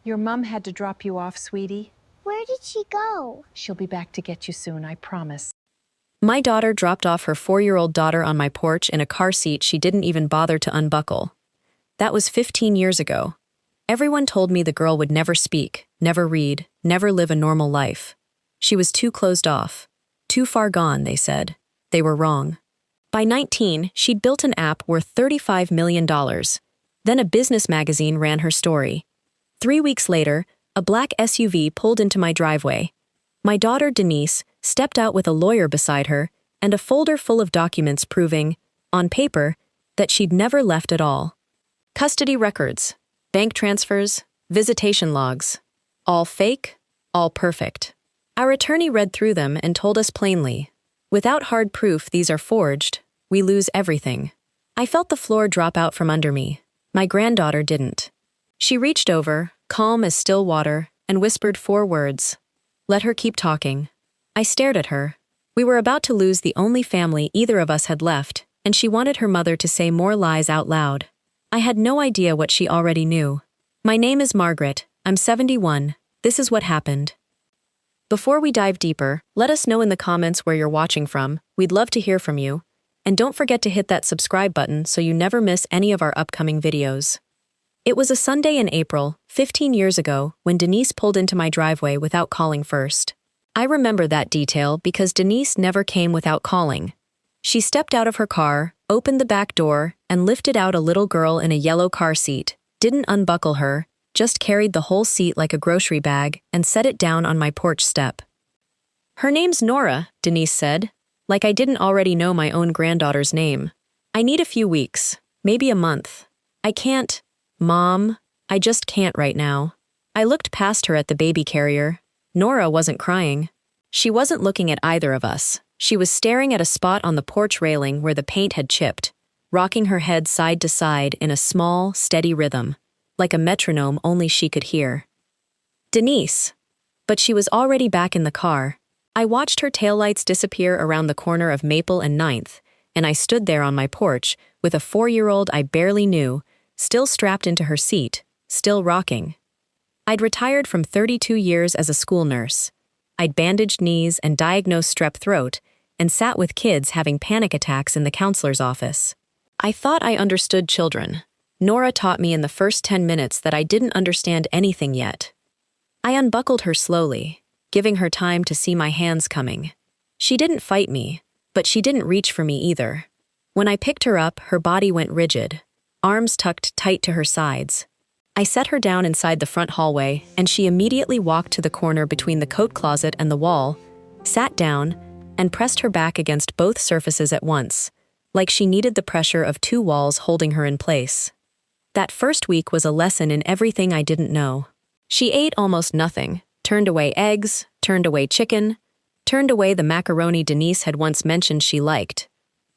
Your mom had to drop you off, sweetie. Where did she go? She'll be back to get you soon, I promise. My daughter dropped off her 4-year-old daughter on my porch in a car seat she didn't even bother to unbuckle. That was 15 years ago. Everyone told me the girl would never speak, never read, never live a normal life. She was too closed off. Too far gone, they said. They were wrong. By 19, she'd built an app worth $35 million. Then a business magazine ran her story. 3 weeks later, a black SUV pulled into my driveway. My daughter, Denise, stepped out with a lawyer beside her and a folder full of documents proving, on paper, that she'd never left at all. Custody records, bank transfers, visitation logs. All fake, all perfect. Our attorney read through them and told us plainly, without hard proof these are forged, we lose everything. I felt the floor drop out from under me. My granddaughter didn't. She reached over, calm as still water, and whispered 4 words. Let her keep talking. I stared at her. We were about to lose the only family either of us had left, and she wanted her mother to say more lies out loud. I had no idea what she already knew. My name is Margaret. I'm 71. This is what happened. Before we dive deeper, let us know in the comments where you're watching from. We'd love to hear from you. And don't forget to hit that subscribe button so you never miss any of our upcoming videos. It was a Sunday in April, 15 years ago, when Denise pulled into my driveway without calling first. I remember that detail because Denise never came without calling. She stepped out of her car, opened the back door, and lifted out a little girl in a yellow car seat, didn't unbuckle her, just carried the whole seat like a grocery bag and set it down on my porch step. Her name's Nora, Denise said, like I didn't already know my own granddaughter's name. I need a few weeks, maybe a month. I can't, Mom, I just can't right now. I looked past her at the baby carrier. Nora wasn't crying. She wasn't looking at either of us. She was staring at a spot on the porch railing where the paint had chipped, rocking her head side to side in a small, steady rhythm, like a metronome only she could hear. Denise. But she was already back in the car. I watched her taillights disappear around the corner of Maple and 9th, and I stood there on my porch with a 4-year-old I barely knew, still strapped into her seat, still rocking. I'd retired from 32 years as a school nurse. I'd bandaged knees and diagnosed strep throat, and sat with kids having panic attacks in the counselor's office. I thought I understood children. Nora taught me in the first 10 minutes that I didn't understand anything yet. I unbuckled her slowly, giving her time to see my hands coming. She didn't fight me, but she didn't reach for me either. When I picked her up, her body went rigid, arms tucked tight to her sides. I set her down inside the front hallway, and she immediately walked to the corner between the coat closet and the wall, sat down, and pressed her back against both surfaces at once, like she needed the pressure of 2 walls holding her in place. That first week was a lesson in everything I didn't know. She ate almost nothing, turned away eggs, turned away chicken, turned away the macaroni Denise had once mentioned she liked.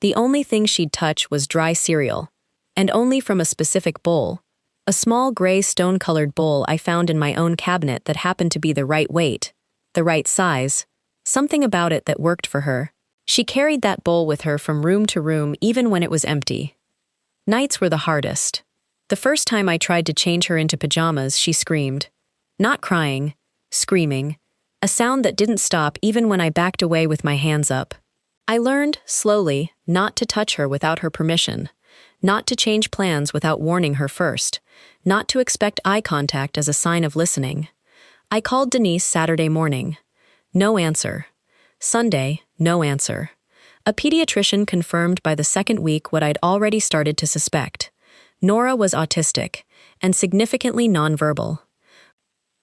The only thing she'd touch was dry cereal, and only from a specific bowl, a small gray stone-colored bowl I found in my own cabinet that happened to be the right weight, the right size, something about it that worked for her. She carried that bowl with her from room to room even when it was empty. Nights were the hardest. The first time I tried to change her into pajamas, she screamed. Not crying, screaming, a sound that didn't stop even when I backed away with my hands up. I learned, slowly, not to touch her without her permission, not to change plans without warning her first, not to expect eye contact as a sign of listening. I called Denise Saturday morning. No answer. Sunday, no answer. A pediatrician confirmed by the second week what I'd already started to suspect. Nora was autistic, and significantly nonverbal.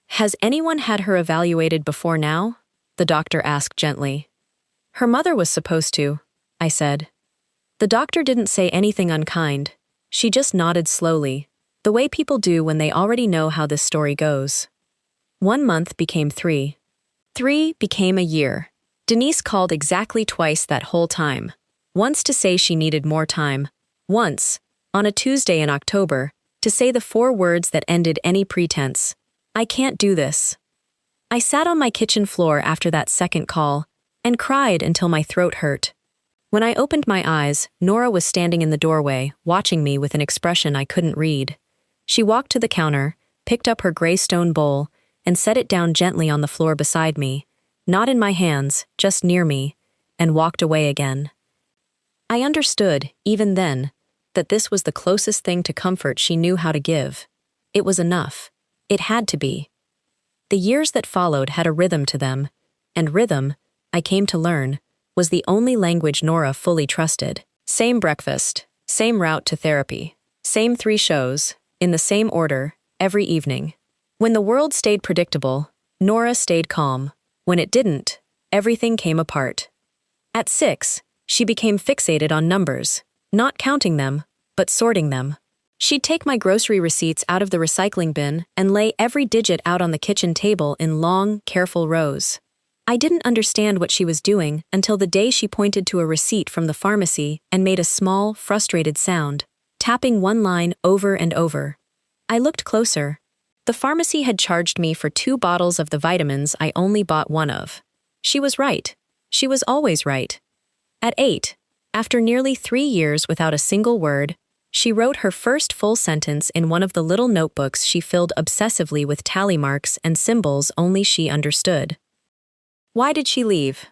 Has anyone had her evaluated before now? The doctor asked gently. Her mother was supposed to, I said. The doctor didn't say anything unkind. She just nodded slowly, the way people do when they already know how this story goes. 1 month became 3. 3 became a year. Denise called exactly twice that whole time. Once to say she needed more time. Once, on a Tuesday in October, to say the 4 words that ended any pretense. I can't do this. I sat on my kitchen floor after that second call and cried until my throat hurt. When I opened my eyes, Nora was standing in the doorway, watching me with an expression I couldn't read. She walked to the counter, picked up her gray stone bowl, and set it down gently on the floor beside me, not in my hands, just near me, and walked away again. I understood, even then, that this was the closest thing to comfort she knew how to give. It was enough. It had to be. The years that followed had a rhythm to them, and rhythm, I came to learn, was the only language Nora fully trusted. Same breakfast, same route to therapy, same 3 shows, in the same order, every evening. When the world stayed predictable, Nora stayed calm. When it didn't, everything came apart. At 6, she became fixated on numbers, not counting them, but sorting them. She'd take my grocery receipts out of the recycling bin and lay every digit out on the kitchen table in long, careful rows. I didn't understand what she was doing until the day she pointed to a receipt from the pharmacy and made a small, frustrated sound, tapping one line over and over. I looked closer. The pharmacy had charged me for 2 bottles of the vitamins I only bought 1 of. She was right. She was always right. At 8, after nearly 3 years without a single word, she wrote her first full sentence in one of the little notebooks she filled obsessively with tally marks and symbols only she understood. Why did she leave?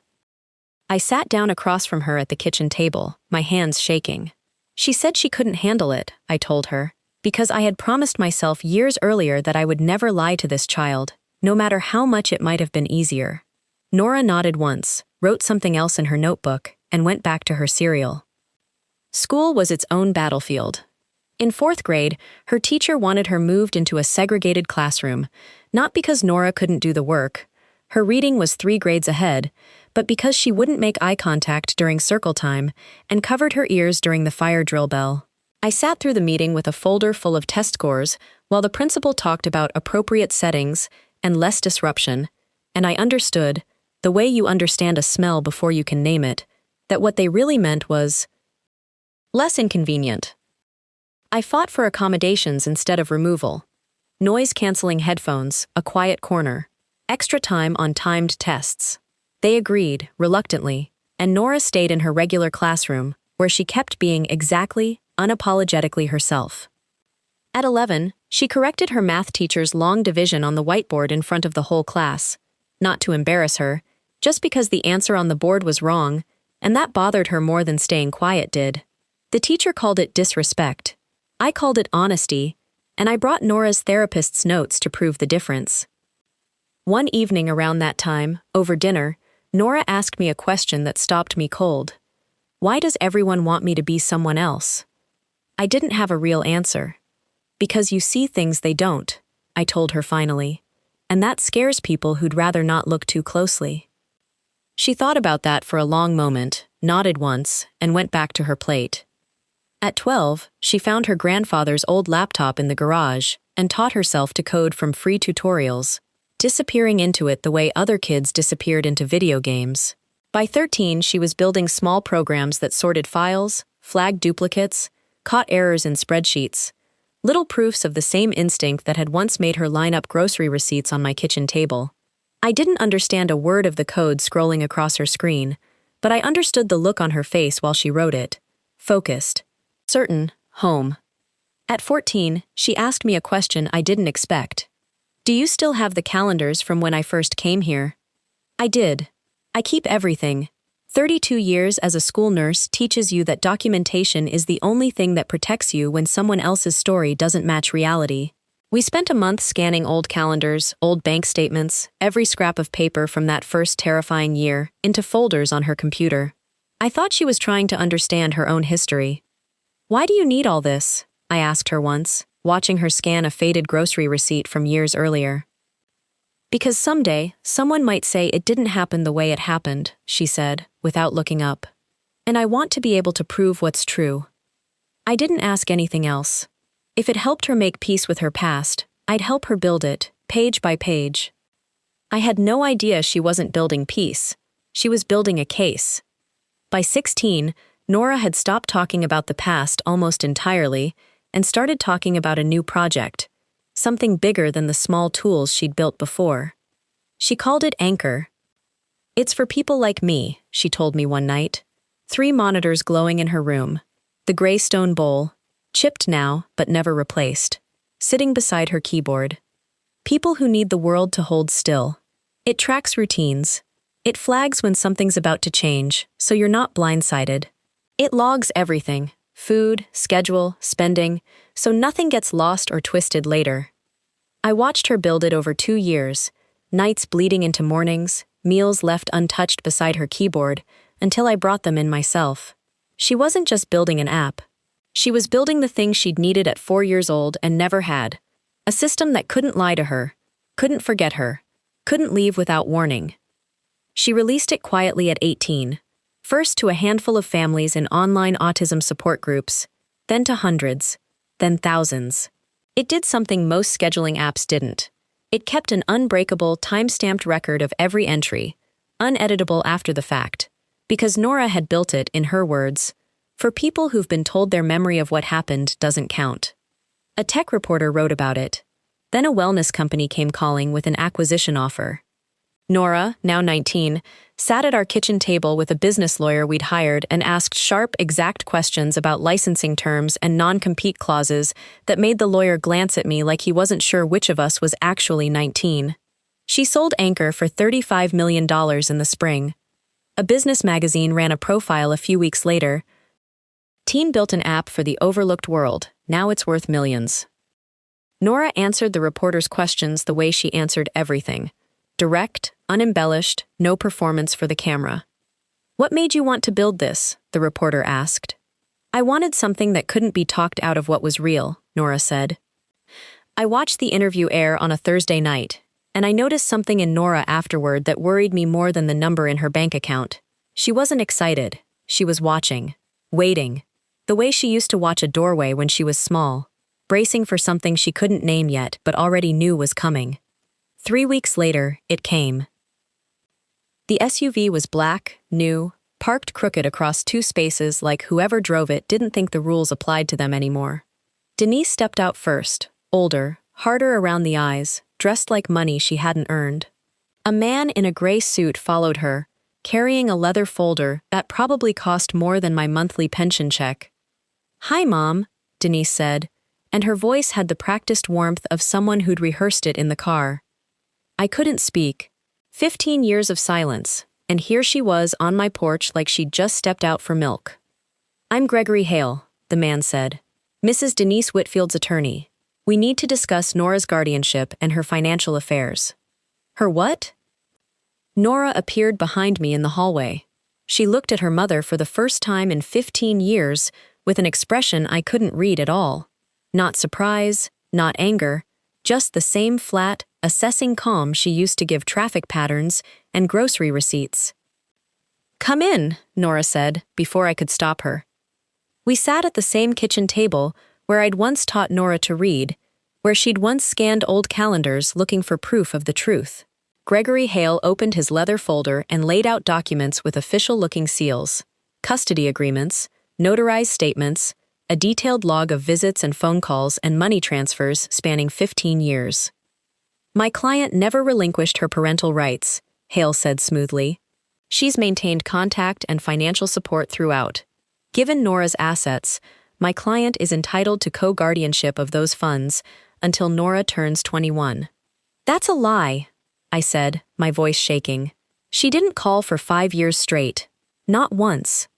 I sat down across from her at the kitchen table, my hands shaking. She said she couldn't handle it, I told her, because I had promised myself years earlier that I would never lie to this child, no matter how much it might have been easier. Nora nodded once, wrote something else in her notebook, and went back to her cereal. School was its own battlefield. In 4th grade, her teacher wanted her moved into a segregated classroom, not because Nora couldn't do the work. Her reading was 3 grades ahead, but because she wouldn't make eye contact during circle time and covered her ears during the fire drill bell. I sat through the meeting with a folder full of test scores while the principal talked about appropriate settings and less disruption, and I understood, the way you understand a smell before you can name it, that what they really meant was less inconvenient. I fought for accommodations instead of removal. Noise-canceling headphones, a quiet corner, extra time on timed tests. They agreed, reluctantly, and Nora stayed in her regular classroom, where she kept being exactly, unapologetically herself. At 11, she corrected her math teacher's long division on the whiteboard in front of the whole class, not to embarrass her, just because the answer on the board was wrong, and that bothered her more than staying quiet did. The teacher called it disrespect. I called it honesty, and I brought Nora's therapist's notes to prove the difference. One evening around that time, over dinner, Nora asked me a question that stopped me cold. Why does everyone want me to be someone else? I didn't have a real answer. Because you see things they don't, I told her finally, and that scares people who'd rather not look too closely. She thought about that for a long moment, nodded once, and went back to her plate. At 12, she found her grandfather's old laptop in the garage and taught herself to code from free tutorials, disappearing into it the way other kids disappeared into video games. By 13, she was building small programs that sorted files, flagged duplicates, caught errors in spreadsheets, little proofs of the same instinct that had once made her line up grocery receipts on my kitchen table. I didn't understand a word of the code scrolling across her screen, but I understood the look on her face while she wrote it. Focused. Certain. Home. At 14, she asked me a question I didn't expect. Do you still have the calendars from when I first came here? I did. I keep everything. 32 years as a school nurse teaches you that documentation is the only thing that protects you when someone else's story doesn't match reality. We spent a month scanning old calendars, old bank statements, every scrap of paper from that first terrifying year, into folders on her computer. I thought she was trying to understand her own history. Why do you need all this? I asked her once, watching her scan a faded grocery receipt from years earlier. Because someday, someone might say it didn't happen the way it happened, she said, without looking up. And I want to be able to prove what's true. I didn't ask anything else. If it helped her make peace with her past, I'd help her build it, page by page. I had no idea she wasn't building peace. She was building a case. By 16, Nora had stopped talking about the past almost entirely and started talking about a new project, something bigger than the small tools she'd built before. She called it Anchor. It's for people like me, she told me one night. 3 monitors glowing in her room, the gray stone bowl, chipped now but never replaced, sitting beside her keyboard. People who need the world to hold still. It tracks routines. It flags when something's about to change, so you're not blindsided. It logs everything: food, schedule, spending, so nothing gets lost or twisted later. I watched her build it over 2 years, nights bleeding into mornings, meals left untouched beside her keyboard, until I brought them in myself. She wasn't just building an app. She was building the thing she'd needed at 4 years old and never had. A system that couldn't lie to her, couldn't forget her, couldn't leave without warning. She released it quietly at 18, first to a handful of families in online autism support groups, then to hundreds, then thousands. It did something most scheduling apps didn't. It kept an unbreakable, time-stamped record of every entry, uneditable after the fact, because Nora had built it, in her words, for people who've been told their memory of what happened doesn't count. A tech reporter wrote about it. Then a wellness company came calling with an acquisition offer. Nora, now 19, sat at our kitchen table with a business lawyer we'd hired and asked sharp, exact questions about licensing terms and non-compete clauses that made the lawyer glance at me like he wasn't sure which of us was actually 19. She sold Anchor for $35 million in the spring. A business magazine ran a profile a few weeks later. Teen built an app for the overlooked world. Now it's worth millions. Nora answered the reporter's questions the way she answered everything. Direct, unembellished, no performance for the camera. "What made you want to build this?" the reporter asked. "I wanted something that couldn't be talked out of what was real," Nora said. I watched the interview air on a Thursday night, and I noticed something in Nora afterward that worried me more than the number in her bank account. She wasn't excited. She was watching, waiting, the way she used to watch a doorway when she was small, bracing for something she couldn't name yet but already knew was coming. 3 weeks later, it came. The SUV was black, new, parked crooked across 2 spaces like whoever drove it didn't think the rules applied to them anymore. Denise stepped out first, older, harder around the eyes, dressed like money she hadn't earned. A man in a gray suit followed her, carrying a leather folder that probably cost more than my monthly pension check. "Hi, Mom," Denise said, and her voice had the practiced warmth of someone who'd rehearsed it in the car. I couldn't speak. 15 years of silence, and here she was on my porch like she'd just stepped out for milk. "I'm Gregory Hale," the man said. "Mrs. Denise Whitfield's attorney. We need to discuss Nora's guardianship and her financial affairs." "Her what?" Nora appeared behind me in the hallway. She looked at her mother for the first time in 15 years with an expression I couldn't read at all. Not surprise, not anger, just the same flat, assessing calm she used to give traffic patterns and grocery receipts. "Come in," Nora said, before I could stop her. We sat at the same kitchen table where I'd once taught Nora to read, where she'd once scanned old calendars looking for proof of the truth. Gregory Hale opened his leather folder and laid out documents with official-looking seals, custody agreements, notarized statements, a detailed log of visits and phone calls and money transfers spanning 15 years. "My client never relinquished her parental rights," Hale said smoothly. "She's maintained contact and financial support throughout. Given Nora's assets, my client is entitled to co-guardianship of those funds until Nora turns 21. "That's a lie," I said, my voice shaking. "She didn't call for 5 years straight. Not once."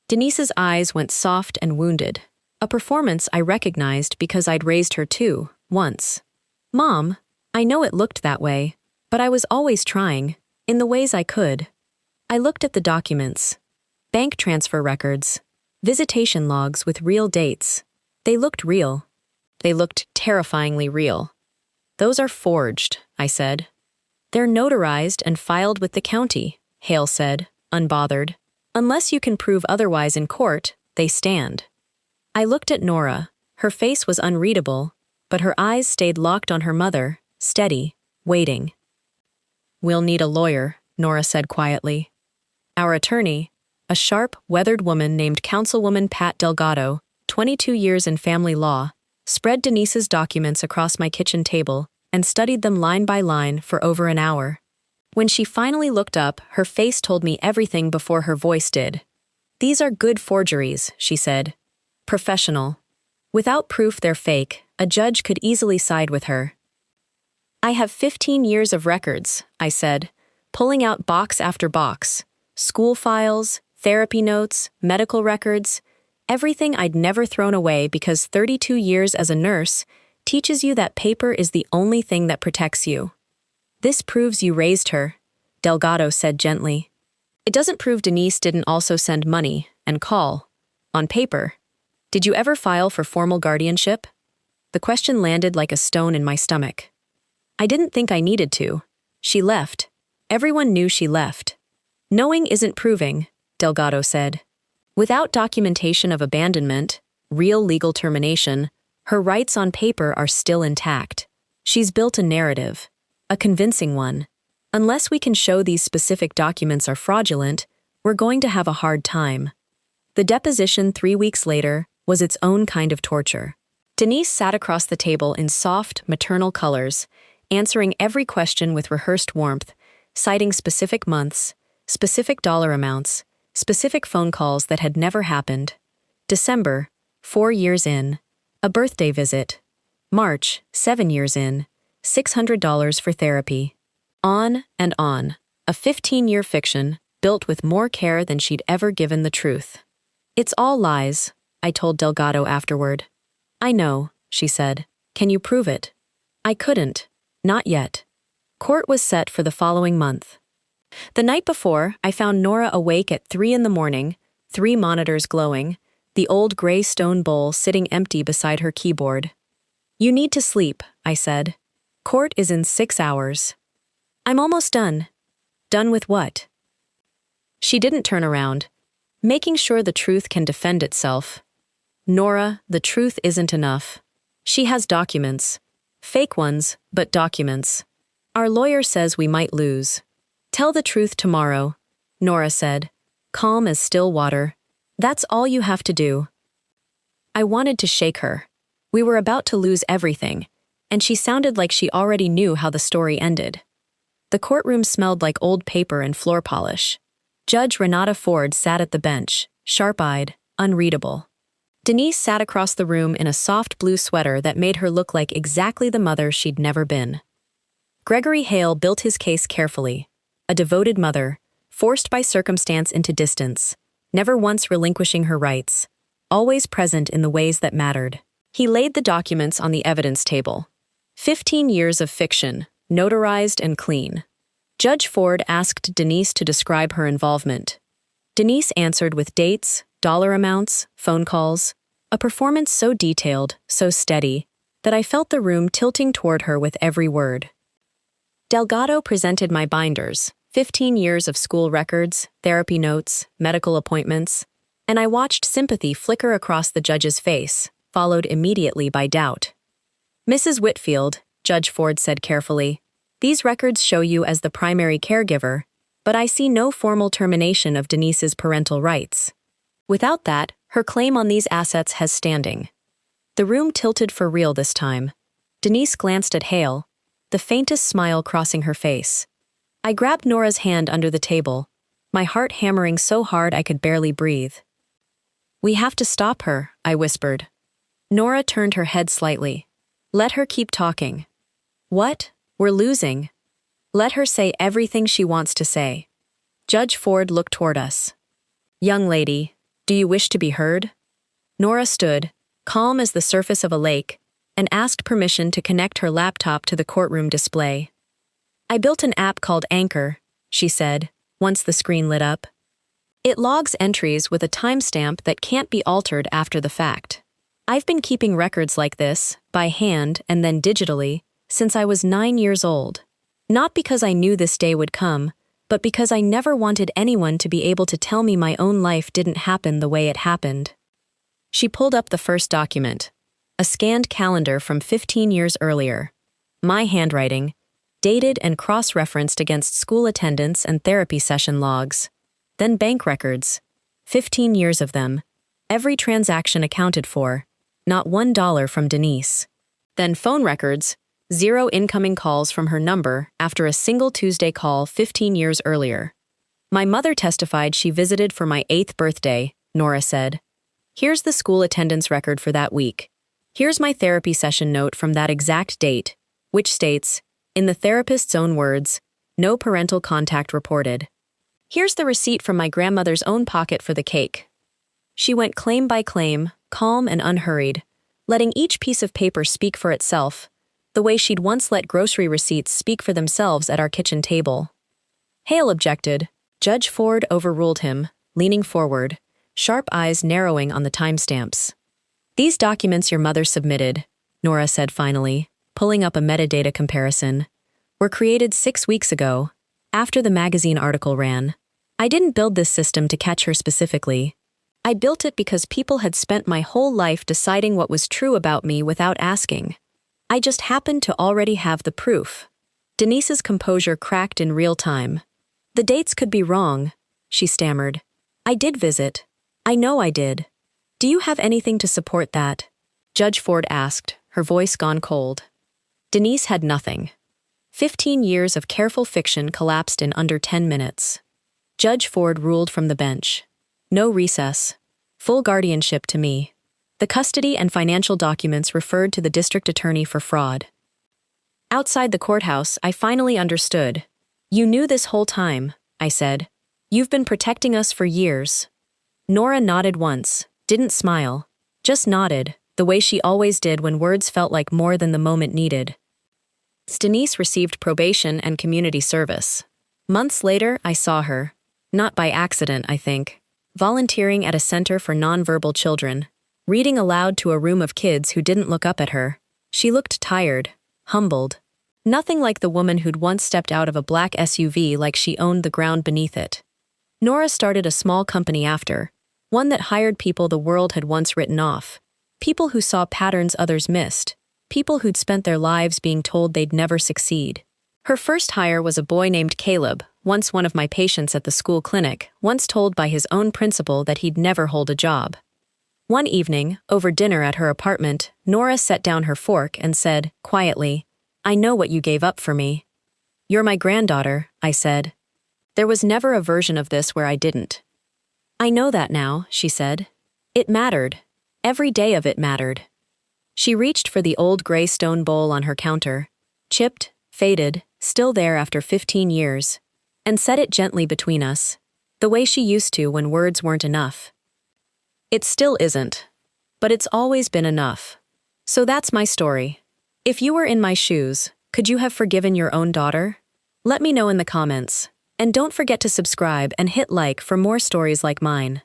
Denise's eyes went soft and wounded, a performance I recognized because I'd raised her too, once. "Mom, I know it looked that way, but I was always trying, in the ways I could." I looked at the documents. Bank transfer records, visitation logs with real dates. They looked real. They looked terrifyingly real. "Those are forged," I said. "They're notarized and filed with the county," Hale said, unbothered. "Unless you can prove otherwise in court, they stand." I looked at Nora. Her face was unreadable, but her eyes stayed locked on her mother, steady, waiting. "We'll need a lawyer," Nora said quietly. Our attorney, a sharp, weathered woman named Councilwoman Pat Delgado, 22 years in family law, spread Denise's documents across my kitchen table and studied them line by line for over an hour. When she finally looked up, her face told me everything before her voice did. "These are good forgeries," she said. "Professional. Without proof they're fake, a judge could easily side with her." I have 15 years of records, I said, pulling out box after box. School files, therapy notes, medical records, everything I'd never thrown away because 32 years as a nurse teaches you that paper is the only thing that protects you. This proves you raised her, Delgado said gently. It doesn't prove Denise didn't also send money and call. On paper. Did you ever file for formal guardianship? The question landed like a stone in my stomach. I didn't think I needed to. She left. Everyone knew she left. Knowing isn't proving, Delgado said. Without documentation of abandonment, real legal termination, her rights on paper are still intact. She's built a narrative. A convincing one. Unless we can show these specific documents are fraudulent, we're going to have a hard time. The deposition 3 weeks later was its own kind of torture. Denise sat across the table in soft, maternal colors, answering every question with rehearsed warmth, citing specific months, specific dollar amounts, specific phone calls that had never happened. December, 4 years in. A birthday visit. March, 7 years in. $600 for therapy. On and on. A 15-year fiction, built with more care than she'd ever given the truth. It's all lies, I told Delgado afterward. I know, she said. Can you prove it? I couldn't. Not yet. Court was set for the following month. The night before, I found Nora awake at 3 a.m, 3 monitors glowing, the old gray stone bowl sitting empty beside her keyboard. You need to sleep, I said. Court is in 6 hours. I'm almost done. Done with what? She didn't turn around, making sure the truth can defend itself. Nora, the truth isn't enough. She has documents. Fake ones, but documents. Our lawyer says we might lose. Tell the truth tomorrow, Nora said, calm as still water. That's all you have to do. I wanted to shake her. We were about to lose everything, and she sounded like she already knew how the story ended. The courtroom smelled like old paper and floor polish. Judge Renata Ford sat at the bench, sharp-eyed, unreadable. Denise sat across the room in a soft blue sweater that made her look like exactly the mother she'd never been. Gregory Hale built his case carefully. A devoted mother, forced by circumstance into distance, never once relinquishing her rights, always present in the ways that mattered. He laid the documents on the evidence table. 15 years of fiction, notarized and clean. Judge Ford asked Denise to describe her involvement. Denise answered with dates, dollar amounts, phone calls, a performance so detailed, so steady, that I felt the room tilting toward her with every word. Delgado presented my binders, 15 years of school records, therapy notes, medical appointments, and I watched sympathy flicker across the judge's face, followed immediately by doubt. Mrs. Whitfield, Judge Ford said carefully, these records show you as the primary caregiver, but I see no formal termination of Denise's parental rights. Without that, her claim on these assets has standing. The room tilted for real this time. Denise glanced at Hale, the faintest smile crossing her face. I grabbed Nora's hand under the table, my heart hammering so hard I could barely breathe. We have to stop her, I whispered. Nora turned her head slightly. Let her keep talking. What? We're losing. Let her say everything she wants to say. Judge Ford looked toward us. Young lady, do you wish to be heard? Nora stood, calm as the surface of a lake, and asked permission to connect her laptop to the courtroom display. I built an app called Anchor, she said, once the screen lit up. It logs entries with a timestamp that can't be altered after the fact. I've been keeping records like this, by hand and then digitally, since I was 9 years old. Not because I knew this day would come, but because I never wanted anyone to be able to tell me my own life didn't happen the way it happened. She pulled up the first document, a scanned calendar from 15 years earlier. My handwriting, dated and cross-referenced against school attendance and therapy session logs. Then bank records, 15 years of them, every transaction accounted for, not $1 from Denise. Then phone records, 0 incoming calls from her number after a single Tuesday call 15 years earlier. My mother testified she visited for my 8th birthday, Nora said. Here's the school attendance record for that week. Here's my therapy session note from that exact date, which states, In the therapist's own words, no parental contact reported. Here's the receipt from my grandmother's own pocket for the cake. She went claim by claim, calm and unhurried, letting each piece of paper speak for itself, the way she'd once let grocery receipts speak for themselves at our kitchen table. Hale objected. Judge Ford overruled him, leaning forward, sharp eyes narrowing on the timestamps. These documents your mother submitted, Nora said finally, pulling up a metadata comparison, were created 6 weeks ago, after the magazine article ran. I didn't build this system to catch her specifically. I built it because people had spent my whole life deciding what was true about me without asking. I just happened to already have the proof. Denise's composure cracked in real time. The dates could be wrong, she stammered. I did visit. I know I did. Do you have anything to support that? Judge Ford asked, her voice gone cold. Denise had nothing. 15 years of careful fiction collapsed in under 10 minutes. Judge Ford ruled from the bench. No recess. Full guardianship to me. The custody and financial documents referred to the district attorney for fraud. Outside the courthouse, I finally understood. You knew this whole time, I said. You've been protecting us for years. Nora nodded once, didn't smile, just nodded, the way she always did when words felt like more than the moment needed. Denise received probation and community service. Months later, I saw her, not by accident, I think, volunteering at a center for nonverbal children, reading aloud to a room of kids who didn't look up at her. She looked tired, humbled. Nothing like the woman who'd once stepped out of a black SUV like she owned the ground beneath it. Nora started a small company after, one that hired people the world had once written off, people who saw patterns others missed, people who'd spent their lives being told they'd never succeed. Her first hire was a boy named Caleb, once one of my patients at the school clinic, once told by his own principal that he'd never hold a job. One evening, over dinner at her apartment, Nora set down her fork and said, quietly, I know what you gave up for me. You're my granddaughter, I said. There was never a version of this where I didn't. I know that now, she said. It mattered. Every day of it mattered. She reached for the old gray stone bowl on her counter, chipped, faded, still there after 15 years, and set it gently between us, the way she used to when words weren't enough. It still isn't, but it's always been enough. So that's my story. If you were in my shoes, could you have forgiven your own daughter? Let me know in the comments. And don't forget to subscribe and hit like for more stories like mine.